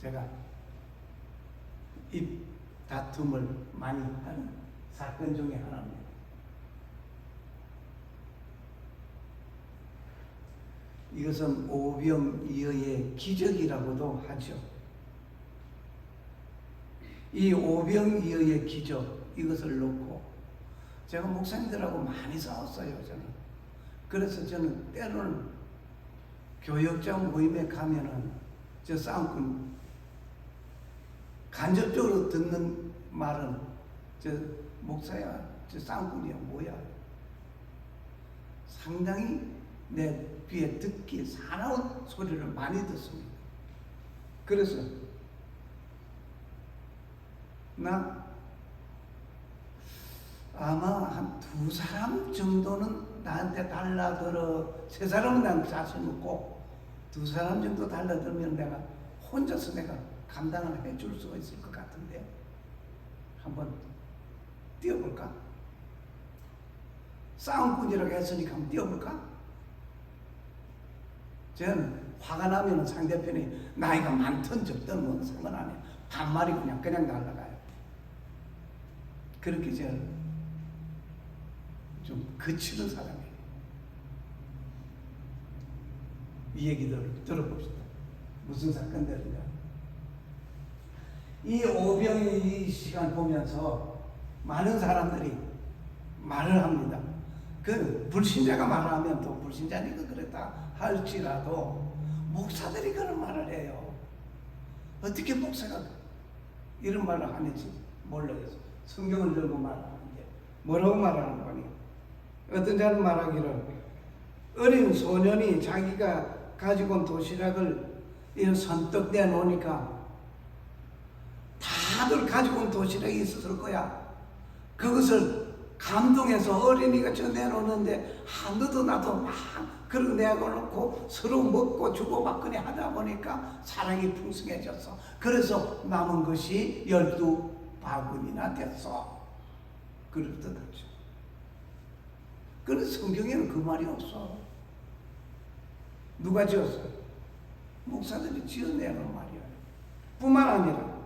제가 이 다툼을 많이 하는 사건 중에 하나입니다. 이것은 오병이어의 기적이라고도 하죠. 이 오병이어의 기적, 이것을 놓고 제가 목사님들하고 많이 싸웠어요. 그래서 저는 때로는 교역장 모임에 가면은 저 싸움꾼 간접적으로 듣는 말은, 저 목사야, 저 싸움꾼이야 뭐야, 상당히 내 귀에 듣기 사나운 소리를 많이 듣습니다. 그래서 나 아마 한 2사람 정도는 나한테 달라들어, 3사람은 난 자신 없고 2사람 정도 달라들면 내가 혼자서 내가 감당을 해줄 수가 있을 것 같은데, 한번 뛰어볼까? 싸움꾼이라고 했으니까 한번 뛰어볼까? 저는 화가 나면 상대편이 나이가 많든 적든 뭐 상관 안 해요. 반말이 그냥 날아가요. 그렇게 저는 좀 거치는 사람이에요. 이 얘기들 들어봅시다. 무슨 사건들인가. 이 오병이 시간 보면서 많은 사람들이 말을 합니다. 그 불신자가 말을 하면 또 불신자니까 그랬다 할지라도 목사들이 그런 말을 해요. 어떻게 목사가 이런 말을 하는지 모르겠어. 성경을 들고 말하는데 뭐라고 말하는 거니? 어떤 자는 말하기를, 어린 소년이 자기가 가지고 온 도시락을 이런 선떡 내놓으니까 다들 가지고 온 도시락이 있었을 거야. 그것을 감동해서 어린이가 저 내놓는데 너도 나도 막 그런 내놓고 서로 먹고 주고받거니 하다 보니까 사랑이 풍성해졌어. 그래서 남은 것이 12바구니나 됐어. 그럴듯하죠. 그런데 성경에는 그 말이 없어. 누가 지었어요? 목사들이 지어내는 말이야. 뿐만 아니라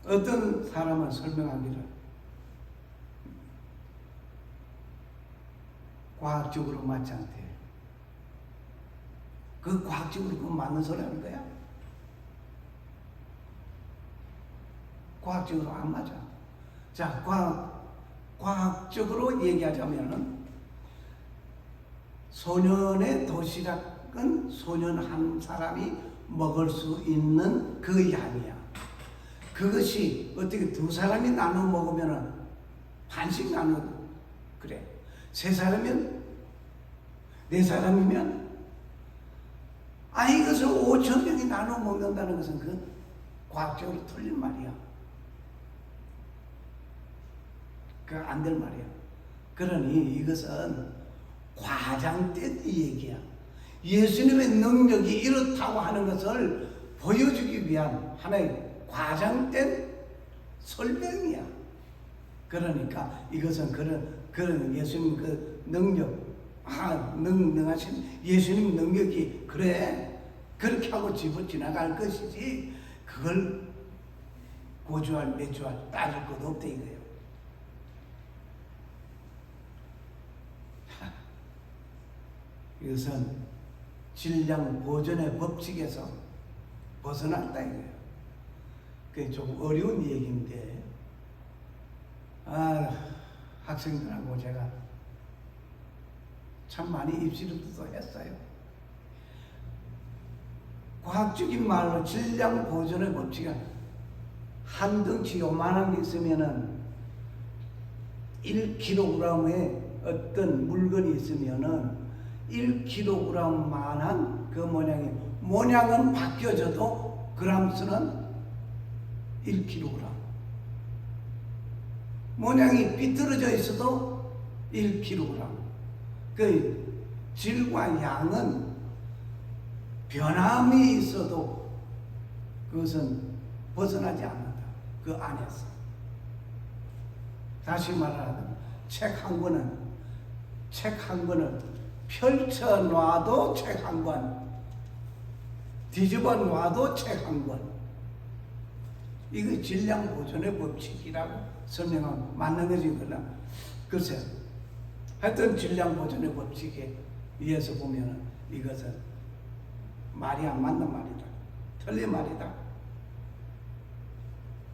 어떤 사람은 설명하기를 과학적으로 맞지 않대. 그 과학적으로 그 맞는 소리 하는 거야? 과학적으로 안 맞아. 자, 과학적으로 얘기하자면은 소년의 도시락은 소년 한 사람이 먹을 수 있는 그 양이야. 그것이 어떻게 두 사람이 나눠 먹으면은 반씩 나눠 그래. 세 사람이면 네 사람이면 이것을 5천 명이 나눠 먹는다는 것은 그 과학적으로 틀린 말이야. 그 안 될 말이야. 그러니 이것은 과장된 얘기야. 예수님의 능력이 이렇다고 하는 것을 보여주기 위한 하나의 과장된 설명이야. 그러니까 이것은 그런 예수님 그 능력, 능하신 예수님 능력이 그래 그렇게 하고 지나갈 것이지 그걸 고주할 매주할 따질 것도 없다 이거예요. 이것은 질량 보존의 법칙에서 벗어났다 이거예요. 그게 좀 어려운 얘기인데 학생들하고 제가 참 많이 입시름도 했어요. 과학적인 말로 질량 보존의 법칙은 한 덩치 요만한 게 있으면은 1kg의 어떤 물건이 있으면은 1kg만한 그 모양은 바뀌어져도 그람 수는 1kg. 모양이 삐뚤어져 있어도 1kg. 그 질과 양은 변함이 있어도 그것은 벗어나지 않는다. 그 안에서. 다시 말하면 책 한 권을 펼쳐 놔도 책 한 권, 뒤집어 놔도 책 한 권. 이거 질량 보존의 법칙이라고 설명하면 맞는 거지, 그러나 글쎄, 하여튼 질량 보존의 법칙에 의해서 보면은 이것은 말이 안 맞는 말이다. 틀린 말이다.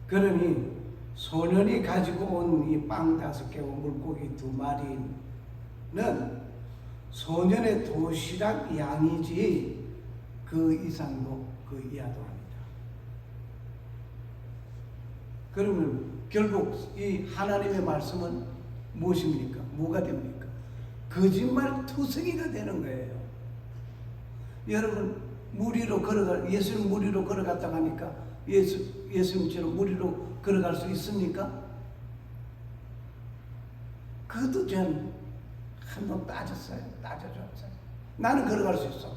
그러니 소년이 가지고 온 이 빵 5개와 물고기 2마리는 소년의 도시락 양이지 그 이상도 그 이하도 아니다. 그러면 결국 이 하나님의 말씀은 무엇입니까? 뭐가 됩니까? 거짓말 투성이가 되는 거예요. 여러분 예수님 무리로 걸어갔다 가니까 예수님처럼 무리로 걸어갈 수 있습니까? 그것도 전 한번 따졌어요. 따져줬어요. 나는 걸어갈 수 있어.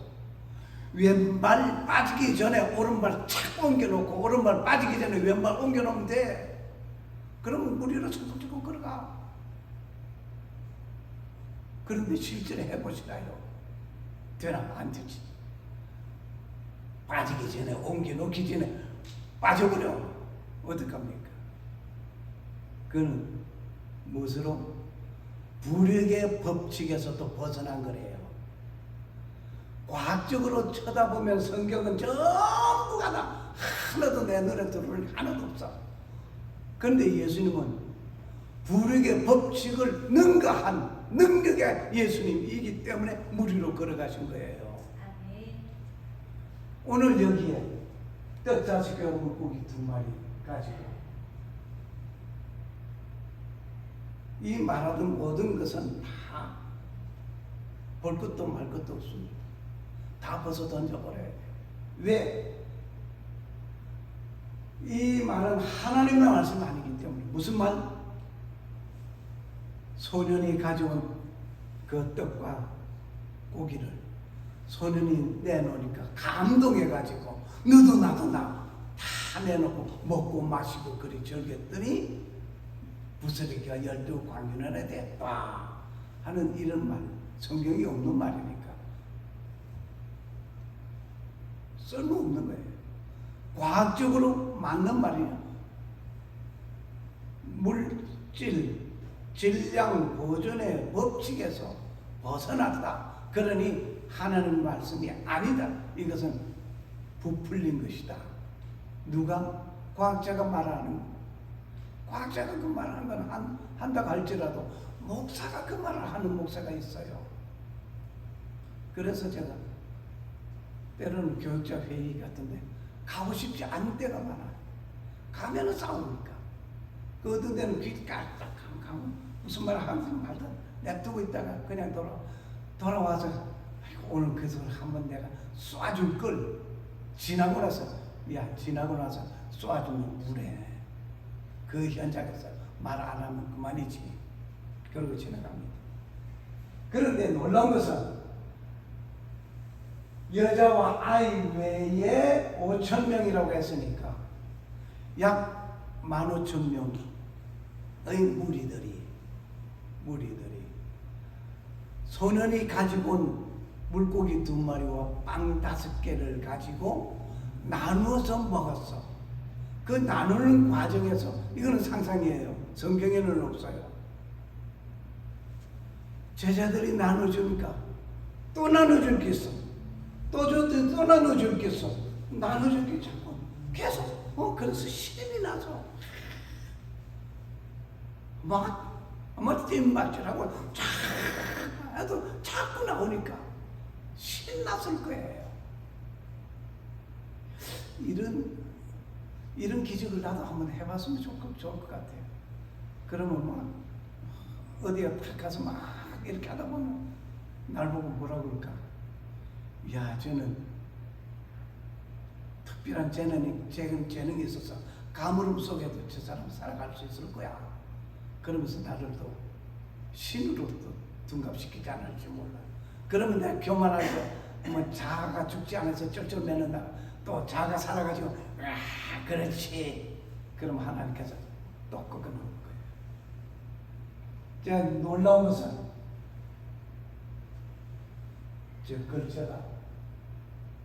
왼발 빠지기 전에 오른발 착 옮겨놓고 오른발 빠지기 전에 왼발 옮겨놓으면 돼. 그러면 무리로 천천히 걸어가. 그런데 실제로 해보시라요. 되나? 안 되지. 빠지기 전에 옮겨놓기 전에 빠져버려. 어떡합니까? 그는 무엇으로? 불역의 법칙에서도 벗어난 거래요. 과학적으로 쳐다보면 성경은 전부가 다 하나도 내 눈에 들어올 하나도 없어. 그런데 예수님은 불역의 법칙을 능가한 능력의 예수님이기 때문에 무리로 걸어가신 거예요. 오늘 여기에 떡 5개와 물고기 2마리 가지고 이 말하던 모든 것은 다 볼 것도 말 것도 없습니다. 다 벗어 던져버려야 돼요. 왜? 이 말은 하나님의 말씀이 아니기 때문에. 무슨 말? 소년이 가져온 그 떡과 고기를 소년이 내놓으니까 감동해가지고 너도 나도 나 다 내놓고 먹고 마시고 그리 즐겼더니 부스러기가 12광년을 됐다 하는 이런 말, 성경이 없는 말이니까 쓸모없는 거예요. 과학적으로 맞는 말이야. 물질, 질량 보존의 법칙에서 벗어났다. 그러니 하나님 말씀이 아니다. 이것은 부풀린 것이다. 누가? 과학자가 말하는, 과학자가 그 말하는 건 한다고 할지라도 목사가 그 말을 하는 목사가 있어요. 그래서 제가 때로는 교육자 회의 같은데 가고 싶지 않은 때가 많아요. 가면은 싸우니까. 그 어떤 데는 귀 까딱하고 무슨 말을 하는지 말든 냅두고 있다가 그냥 돌아와서 아이고, 오늘 그 소리 한번 내가 쏴줄 걸. 지나고 나서 쏴주면 우래. 그 현장에서 말 안 하면 그만이지. 그러고 지나갑니다. 그런데 놀라운 것은 여자와 아이 외에 5,000명이라고 했으니까 약 15,000명의 무리들이 소년이 가지고 온 물고기 2마리와 빵 5개를 가지고 나누어서 먹었어. 그 나누는 과정에서, 이거는 상상이에요. 성경에는 없어요. 제자들이 나눠주니까 또 나눠줄 게 있어. 또 나눠줄 게 있어. 나눠줄 게 자꾸 계속. 그래서 신이 나서 막 뒷맞추라고 자꾸 나오니까 신이 났을 거예요. 이런 기적을 나도 한번 해봤으면 좋을 것 같아요. 그러면 막 어디에 탁 가서 막 이렇게 하다 보면 날 보고 뭐라 그럴까? 야, 저는 특별한 재능이 있어서 가물음 속에도 저 사람 살아갈 수 있을 거야. 그러면서 나를 또 신으로 또 둔갑시키지 않을지 몰라. 그러면 내가 교만할 때 뭐 자아가 죽지 않아서 쩔쩔매는다. 또 자아가 살아가지고 그렇지. 그럼 하나님께서 또 꺾어놓을 거예요. 제가 놀라운 것은 저 글자가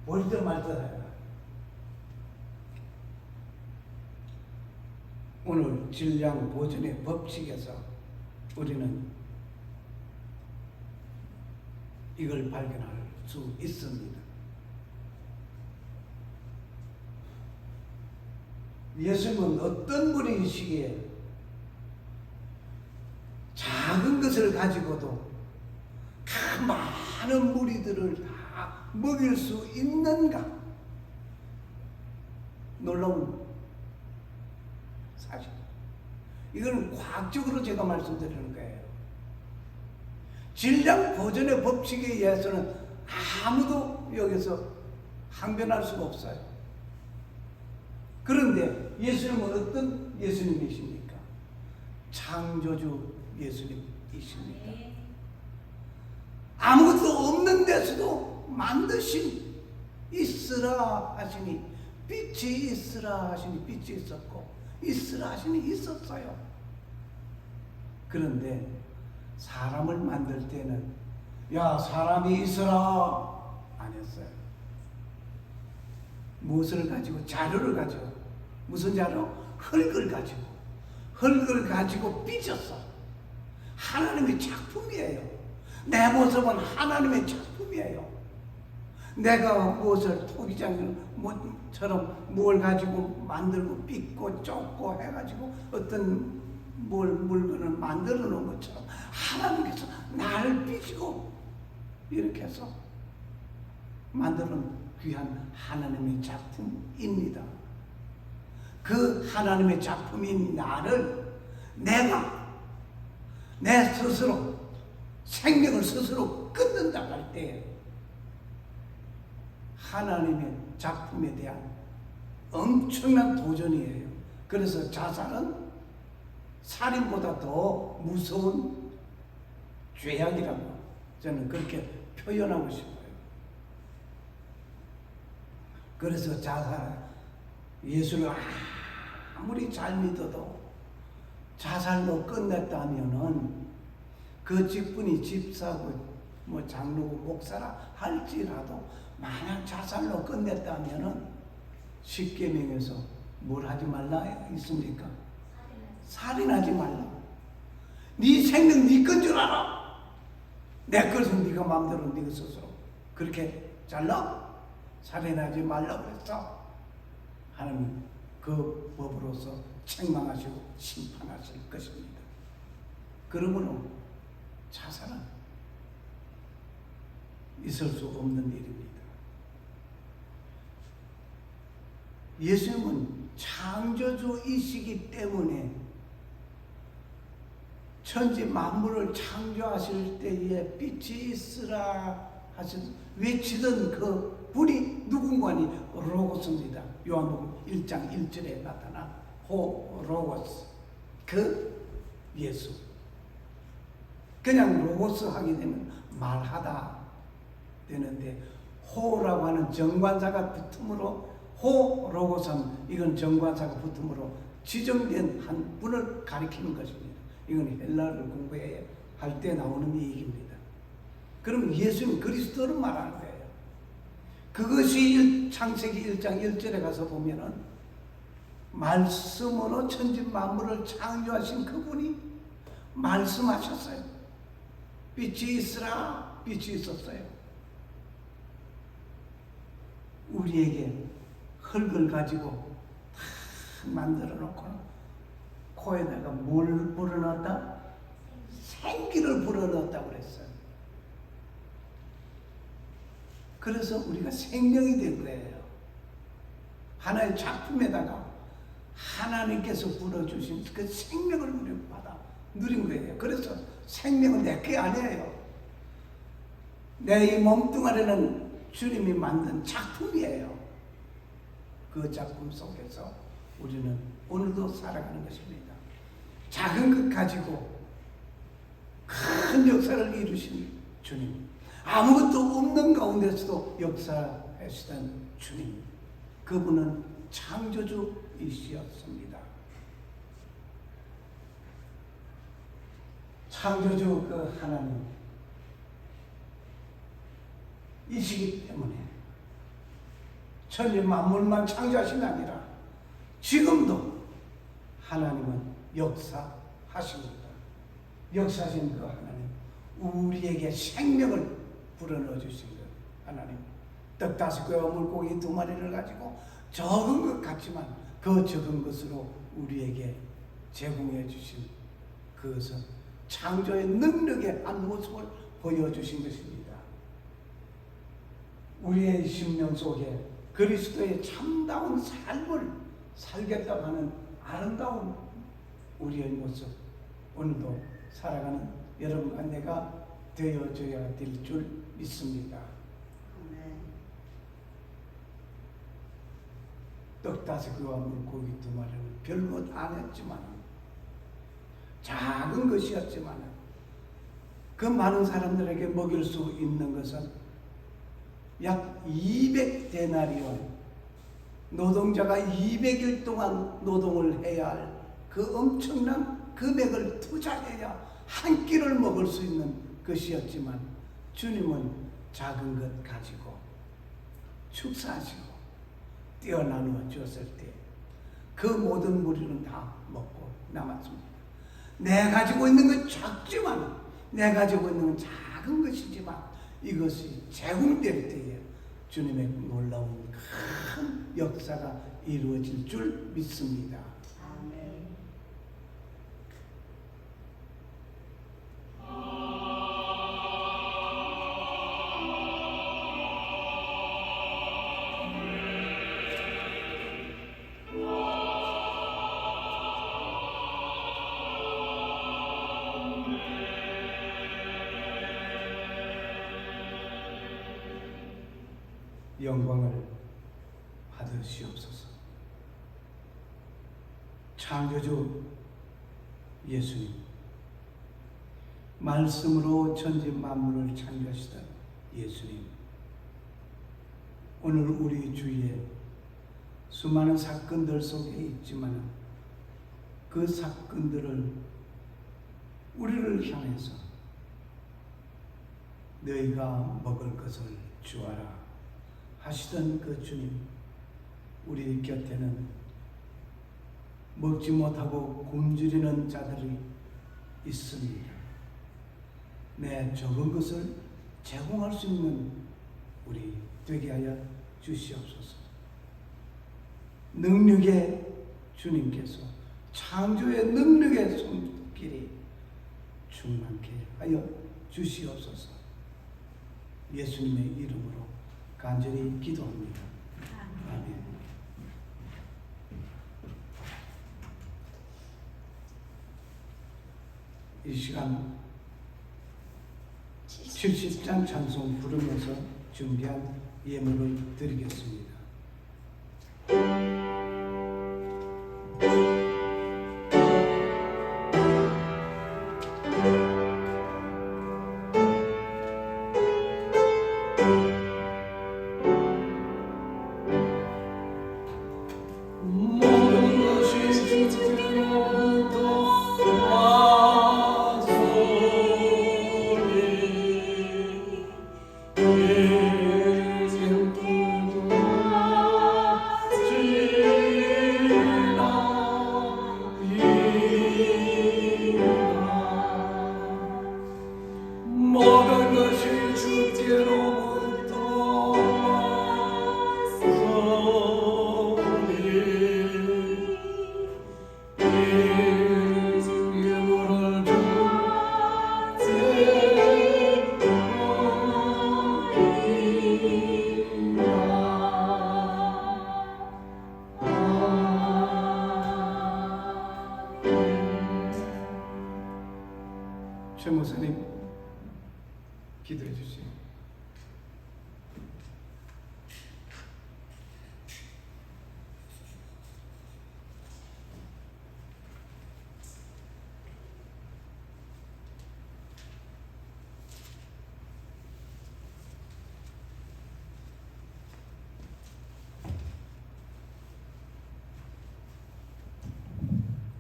버리듯 말듯하다. 오늘 질량 보존의 법칙에서 우리는 이걸 발견할 수 있습니다. 예수님은 어떤 분이시기에 작은 것을 가지고도 그 많은 무리들을 다 먹일 수 있는가? 놀라운 사실. 이건 과학적으로 제가 말씀드리는 거예요. 질량 보존의 법칙에 의해서는 아무도 여기서 항변할 수가 없어요. 그런데 예수님은 어떤 예수님이십니까? 창조주 예수님이십니까? 아무것도 없는 데서도 만드신, 있으라 하시니 빛이 있으라 하시니 빛이 있었고 있으라 하시니 있었어요. 그런데 사람을 만들 때는 야, 사람이 있으라 안 했어요. 무엇을 가지고? 자료를 가지고. 무슨 자료? 흙을 가지고 빚었어. 하나님의 작품이에요. 내 모습은 하나님의 작품이에요. 내가 무엇을 토기장처럼 뭘 가지고 만들고 빚고 쫓고 해가지고 어떤 물건을 만들어 놓은 것처럼 하나님께서 나를 빚고 이렇게 해서 만들어 놓은 귀한 하나님의 작품입니다. 그 하나님의 작품인 나를 내가 내 스스로 생명을 스스로 끊는다 할 때 하나님의 작품에 대한 엄청난 도전이에요. 그래서 자살은 살인보다 더 무서운 죄악이라고 저는 그렇게 표현하고 싶어요. 그래서 자살, 예수를 아무리 잘 믿어도 자살로 끝냈다면은 그 직분이 집사고 뭐 장로고 목사라 할지라도 만약 자살로 끝냈다면은 십계명에서 뭘 하지 말라 있습니까? 살인하지 말라. 네 생명 네 건 줄 알아. 내 것은 네가 마음대로 네가 스스로 그렇게 잘라? 살인하지 말라 그랬어. 하나님 그 법으로서 책망하시고 심판하실 것입니다. 그러므로 자살은 있을 수 없는 일입니다. 예수님은 창조주이시기 때문에 천지 만물을 창조하실 때에 빛이 있으라 외치던 그 불이 누군가니 로고스입니다. 요한복음 1장 1절에 나타난 로고스, 그 예수. 그냥 로고스 하게 되면 말하다 되는데 호라고 하는 정관사가 붙음으로 로고스는 이건 정관사가 붙음으로 지정된 한 분을 가리키는 것입니다. 이건 헬라어를 공부해야 할 때 나오는 얘기입니다. 그럼 예수님 그리스도를 말하는 거예요. 그것이 창세기 1장 1절에 가서 보면은 말씀으로 천지 만물을 창조하신 그분이 말씀하셨어요. 빛이 있으라, 빛이 있었어요. 우리에게 흙을 가지고 다 만들어 놓고 코에다가 뭘 불어넣었다? 생기를 불어넣었다고 그랬어요. 그래서 우리가 생명이 된 거예요. 하나의 작품에다가 하나님께서 불어주신 그 생명을 우리가 받아 누린 거예요. 그래서 생명은 내 게 아니에요. 내 이 몸뚱아리는 주님이 만든 작품이에요. 그 작품 속에서 우리는 오늘도 살아가는 것입니다. 작은 것 가지고 큰 역사를 이루신 주님, 아무것도 없는 가운데서도 역사하시던 주님, 그분은 창조주이시었습니다. 창조주 그 하나님 이시기 때문에 천지 만물만 창조하신 게 아니라 지금도 하나님은 역사하십니다. 역사하신 그 하나님, 우리에게 생명을 불어넣어 주신 그 하나님, 떡 5개와 물고기 2마리를 가지고 적은 것 같지만 그 적은 것으로 우리에게 제공해 주신 그것은 창조의 능력의 한 모습을 보여주신 것입니다. 우리의 심령 속에 그리스도의 참다운 삶을 살겠다고 하는 아름다운 우리의 모습, 오늘도 살아가는 여러분과 내가 되어져야 될 줄 믿습니다. 떡 5개와 물고기 2마리는 별것 안 했지만, 작은 것이었지만 그 많은 사람들에게 먹일 수 있는 것은 약 200데나리온, 노동자가 200일 동안 노동을 해야 할 그 엄청난 금액을 투자해야 한 끼를 먹을 수 있는 것이었지만, 주님은 작은 것 가지고 축사하시고 떼어나누어 주었을 때 그 모든 무리는 다 먹고 남았습니다. 내 가지고 있는 건 작지만, 내 가지고 있는 건 작은 것이지만 이것이 제공될 때에 주님의 놀라운 큰 역사가 이루어질 줄 믿습니다. 아멘. 영광을 받으시옵소서. 창조주 예수님, 말씀으로 천지 만물을 창조하시던 예수님, 오늘 우리 주위에 수많은 사건들 속에 있지만 그 사건들을 우리를 향해서 너희가 먹을 것을 주어라 하시던 그 주님, 우리 곁에는 먹지 못하고 굶주리는 자들이 있습니다. 내 적은 것을 제공할 수 있는 우리 되게 하여 주시옵소서. 능력의 주님께서 창조의 능력의 손길이 충만케 하여 주시옵소서. 예수님의 이름으로 간절히 기도합니다. 아멘. 이 시간 70장 찬송 부르면서 준비한 예물을 드리겠습니다. 최 목사님 기도해 주세요.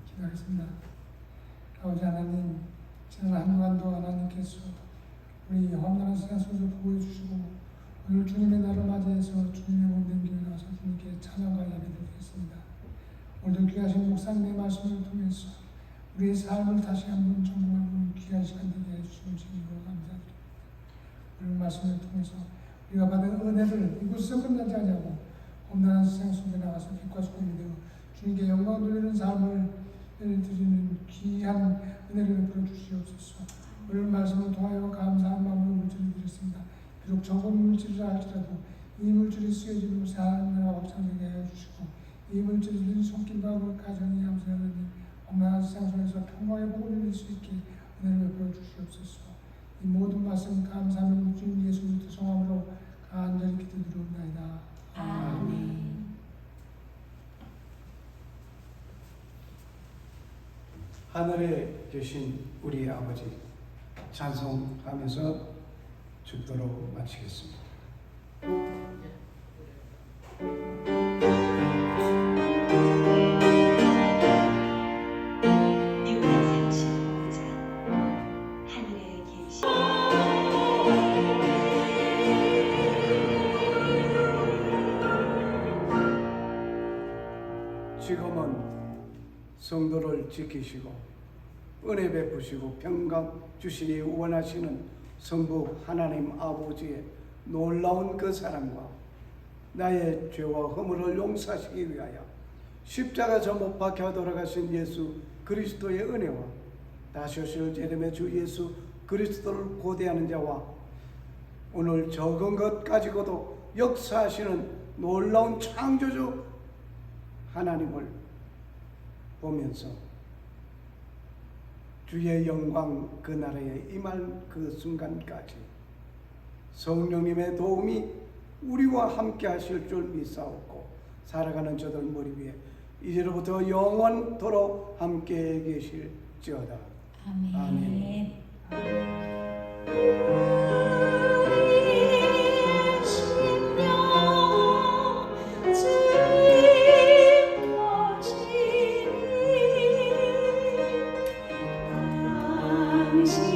기도하겠습니다. 아버지 하나님, 지난 한 주간도 하나님께서 우리 험난한 세상 속에서 보호해 주시고 오늘 주님의 날을 맞이해서 주님의 몸된 교회 나와서 주님께 찬양과 예배를 드리겠습니다. 오늘도 귀하신 목사님의 말씀을 통해서 우리의 삶을 다시 한번 점검하는 귀한 시간 되게 해주시는 주님으로 감사드립니다. 오늘 말씀을 통해서 우리가 받은 은혜를 이곳에서 끝나지 않냐고 험난한 세상 속에 나가서 빛과 소금이 되어 주님께 영광 돌리는 삶을 드리는 귀한 은혜를 베풀어 주시옵소서. 오늘 말씀을 통하여 감사한 마음으로 물질을 드렸습니다. 비록 적은 물질이라 할지라도 이 물질이 쓰여지는 곳에 하나님의 확장되게 하여 주시고 이 물질을 드린 손길과 그 가정이 함께하는 험난한 세상 속에서 평강의 복을 누릴 수 있게 은혜를 베풀어 주시옵소서. 이 모든 말씀 감사하는 주님 예수 그리스도 성함으로 간절히 기도드리옵나이다. 아멘. 하늘에 계신 우리 아버지 찬송하면서 죽도록 마치겠습니다. 지금은 성도를 지키시고 은혜 베푸시고 평강 주시니 원하시는 성부 하나님 아버지의 놀라운 그 사랑과 나의 죄와 허물을 용서하시기 위하여 십자가 저 못 박혀 돌아가신 예수 그리스도의 은혜와 다시 오실 재림의 주 예수 그리스도를 고대하는 자와 오늘 적은 것 가지고도 역사하시는 놀라운 창조주 하나님을 보면서 주의 영광 그 나라에 임할 그 순간까지 성령님의 도움이 우리와 함께 하실 줄 믿사옵고 살아가는 저들 머리 위에 이제로부터 영원토록 함께 계실지어다. 아멘. 당신